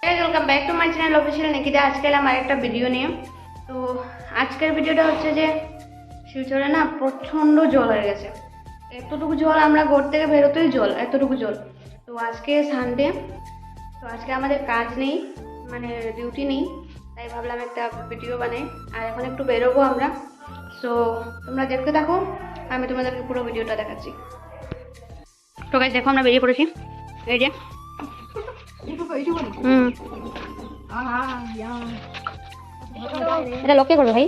Welcome back to my channel official Nikita. আজকে এলাম আরেকটা ভিডিও নিয়ে। তো আজকের ভিডিওটা হচ্ছে যে শিলচরে না প্রচণ্ড জল হয়ে গেছে। এতটুকু জল, আমরা ঘর থেকে বেরোতেই জল, এতটুকু জল। তো আজকে সানডে, তো আজকে আমাদের কাজ নেই, মানে ডিউটি নেই, তাই ভাবলাম একটা ভিডিও বানাই। আর এখন একটু বেরোবো আমরা। সো তোমরা দেখতে থাকো, আমি তোমাদেরকে পুরো ভিডিওটা দেখাচ্ছি। তো গাইস দেখো, আমরা বেরিয়ে পড়েছি। এই যে এটা লক্ষ্য করবে ভাই।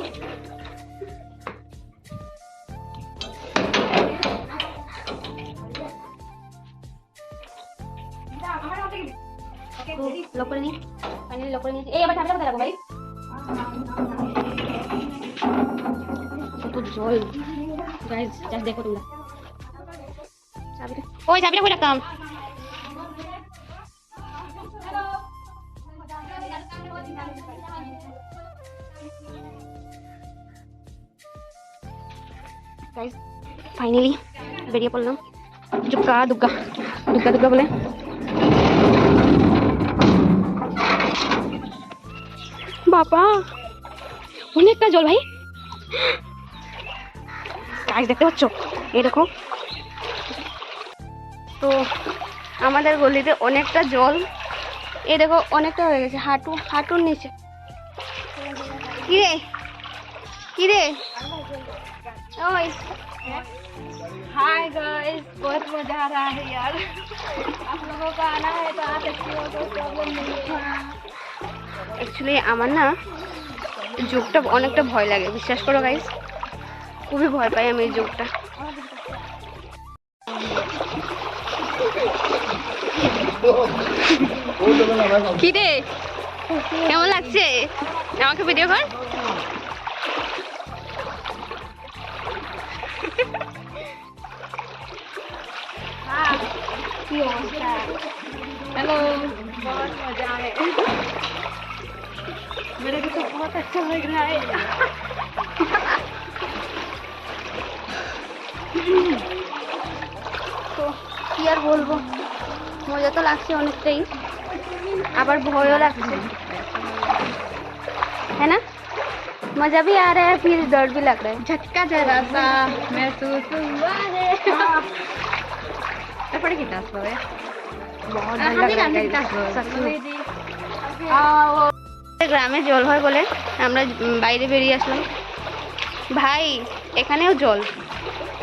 লক করে নি, ফাইনালি লক করে নিয়েছি। এই আবার চাবিটা কোথায় রাখো ভাই? কত জল গাইস, জাস্ট দেখো তোমরা। চাবিটা, ওই চাবিটা কই রাখতাম? গাইস ফাইনালি বেরিয়ে পড়লাম। দুগ্গা দুগ্গা দুগ্গা দুগ্গা বলে বাবা, অনেকটা জল ভাই। গাইস দেখতে পাচ্ছ, এই দেখো। তো আমাদের গলিতে অনেকটা জল, এই দেখো অনেকটা হয়ে গেছে, হাঁটুর নিচে। কিরে কিরে ओए हाय गाइस, बहुत मजा आ रहा है यार। आप लोगों को आना है तो आ सकते हो, कोई प्रॉब्लम नहीं है। एक्चुअली আমার না যোগটা অনেকটা ভয় লাগে, বিশ্বাস করো গাইস, খুবই ভয় পাই আমি এই যোগটা। কি রে, কেমন লাগছে? আমাকে ভিডিও কর। हेलो, बहुत मजा है, मेरे को तो बहुत अच्छा लग रहा है। তো কি আর বলবো, মজা তো লাগছে অনেকটাই, আবার ভয়ও লাগছে, है ना? मजा भी आ रहा है, फिर डर भी लग रहा है। झटका जरा सा महसूस हुआ है। पड़े कितना है, बहुत গ্রামে জল হয় বলে আমরা বাইরে বেরিয়ে আসলাম। ভাই এখানেও জল,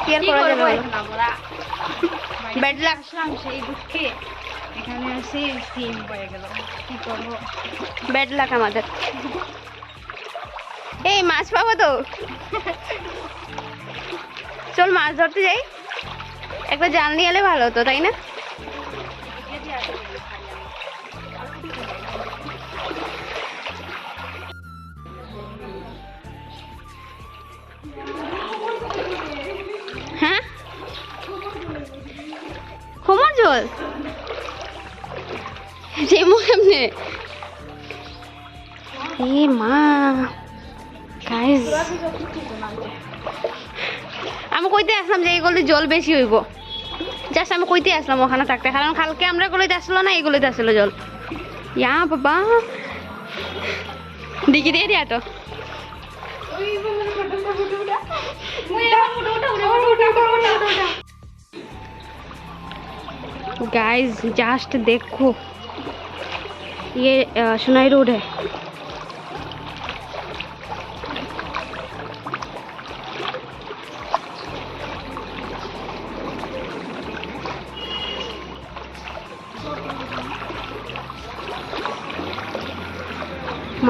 কি আর করা যাবে? ব্যাড লাক, সেই দুঃখে এখানে এসে সিন হয়ে গেল, কি করব? ব্যাড লাক আমাদের। এই মাছ পাবো তো, চল মাছ ধরতে যাই। একবার জাল নিয়ে এলে ভালো হতো, তাই না? হ্যাঁ, খোমর জল যেমন এমনি। এ মা গাইস, আমি কইতে আসলাম যে এইগুলো জল বেশি হইব, জাস্ট আমি কইতে আসলাম ওখানে থাকতে, কারণ কালকে আমরা গুলোতে আসলো না, এইগুলোতে আসলো জল। ইয়া বাবা, দিকে দিয়ে দিয়া তো गाइस, जस्ट देखो ये सुनाई रोड है।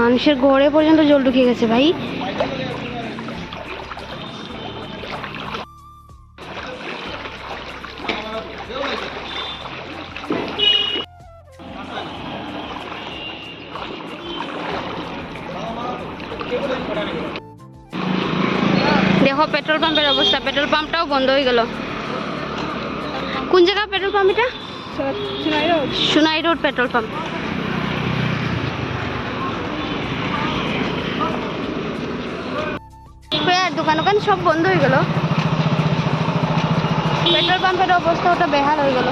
মানুষের ঘরে পর্যন্ত জল ঢুকে গেছে ভাই। দেখো পেট্রোল পাম্পের অবস্থা, পেট্রোল পাম্পটাও বন্ধ হয়ে গেল। কোন জায়গা পেট্রোল পাম্প এটা? Sonai road petrol pump. দোকান দোকান সব বন্ধ হয়ে গেল, পেট্রোল পাম্পের অবস্থা ওটা বেহাল হয়ে গেল।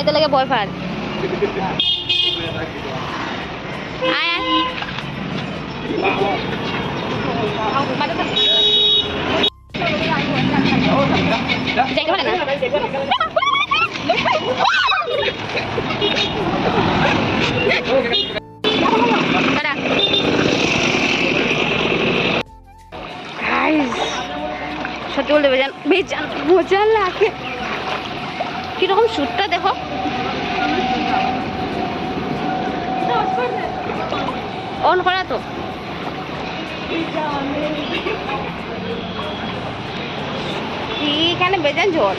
এতে লাগে বয় ফার আয় যাইতে পারে না সত্যি বলতে বেজান বেজান মজা লাগে কিরকম শ্যুটটা দেখো অন করা তো এখানে বেজান জল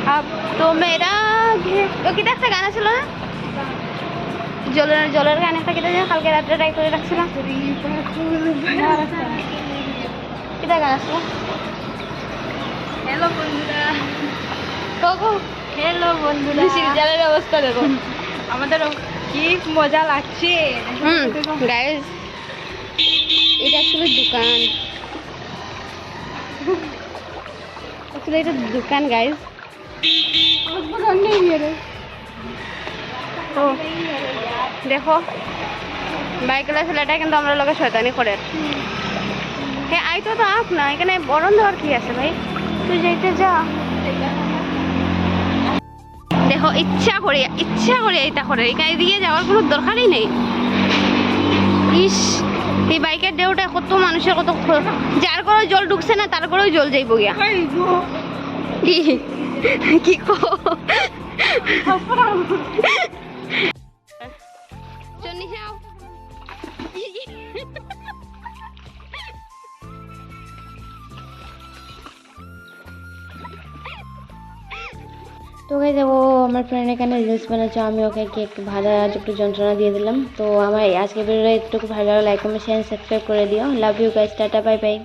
আব তো মেরা কি একটা গান ছিল না জলের জলের গান একটা কেটে কালকে রাত্রে ট্রাই করে রাখছিলাম কিটা গান আসলো হ্যালো বন্ধুরা হ্যালো বন্ধুরা জলের অবস্থা দেখো আমাদের কি মজা লাগছে গাইস এটা আসলে দোকান আসলে এটা দোকান গাইস তো দেখো বাইকওয়ালা ছেলেটা কিন্তু আমরা লোকে শয়তানি করে হ্যাঁ আইতো তো আপ না এখানে বরণ দেওয়ার কি আছে ভাই তুই যাইতে যা দেখো ইচ্ছা করে এটা করে এখানে দিয়ে যাওয়ার কোনো দরকারই নেই ইস এই বাইকের ডেউটা কত মানুষের কত যার করে জল ঢুকছে না তার করেও জল যাইব গিয়া কি কো চন্নি যাও তো গাইস ও আমার ফ্রেন্ড এখানে রিলস বানাচ্ছে আমি ওকে একটু ভাজা একটু যন্ত্রণা দিয়ে দিলাম তো আমার আজকে ভিডিওটা একটু ভালো লাগলে লাইক কমেন্ট শেয়ার সাবস্ক্রাইব করে দিও love you guys tata bye by